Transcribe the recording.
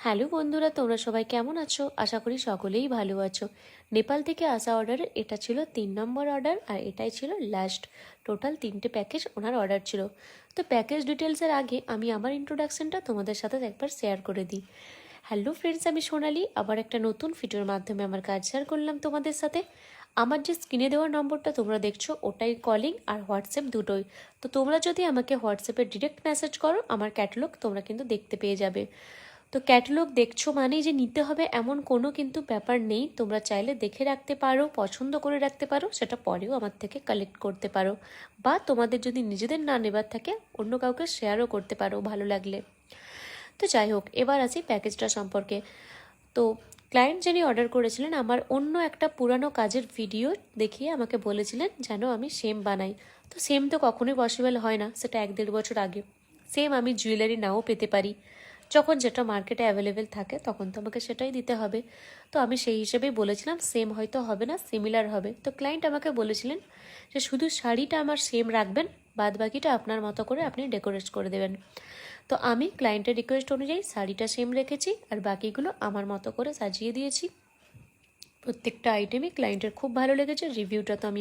Hello বন্ধুরা, তোমরা সবাই কেমন আছো? আশা করি সকলেই ভালো আছো। নেপাল থেকে আসা অর্ডারের এটা ছিল 3 নম্বর অর্ডার, আর এটাই ছিল লাস্ট। টোটাল 3টে প্যাকেজ ওনার অর্ডার ছিল। তো প্যাকেজ ডিটেলসের আগে আমি আমার ইন্ট্রোডাকশনটা তোমাদের সাথে একবার শেয়ার করে দিই। হ্যালো ফ্রেন্ডস, আমি সোনালি। আবার একটা নতুন ভিডিওর মাধ্যমে আমার কাজ শেয়ার করলাম তোমাদের সাথে। আমার যে স্ক্রিনে দেওয়া নম্বরটা তোমরা দেখছো, ওটাই কলিং আর হোয়াটসঅ্যাপ দুটোই। তো তোমরা যদি আমাকে হোয়াটসঅ্যাপে ডিরেক্ট মেসেজ করো, আমার ক্যাটালগ তোমরা কিন্তু দেখতে পেয়ে যাবে। তো ক্যাটালগ দেখছো মানেই যে নিতে হবে এমন কোনো কিন্তু ব্যাপার নেই। তোমরা চাইলে দেখে রাখতে পারো, পছন্দ করে রাখতে পারো, সেটা পরেও আমার থেকে কালেক্ট করতে পারো, বা তোমাদের যদি নিজেদের না নেবার থাকে অন্য কাউকে শেয়ারও করতে পারো ভালো লাগলে। তো যাই হোক, এবার আসি প্যাকেজটা সম্পর্কে। তো ক্লায়েন্ট যিনি অর্ডার করেছিলেন, আমার অন্য একটা পুরানো কাজের ভিডিও দেখিয়ে আমাকে বলেছিলেন যেন আমি সেম বানাই। তো সেম তো কখনোই পসিবল হয় না, সেটা 1-1.5 বছর আগে। সেম আমি জুয়েলারি নাও পেতে পারি, যখন যেটা মার্কেটে অ্যাভেলেবেল থাকে তখন তো আমাকে সেটাই দিতে হবে। তো আমি সেই হিসেবেই বলেছিলাম সেম হয়তো হবে না, সিমিলার হবে। তো ক্লায়েন্ট আমাকে বলেছিলেন যে শুধু শাড়িটা আমার সেম রাখবেন, বাদ বাকিটা আপনার মতো করে আপনি ডেকোরেট করে দেবেন। তো আমি ক্লায়েন্টের রিকোয়েস্ট অনুযায়ী শাড়িটা সেম রেখেছি, আর বাকিগুলো আমার মতো করে সাজিয়ে দিয়েছি। প্রত্যেকটা আইটেমই ক্লায়েন্টের খুব ভালো লেগেছে। রিভিউটা তো আমি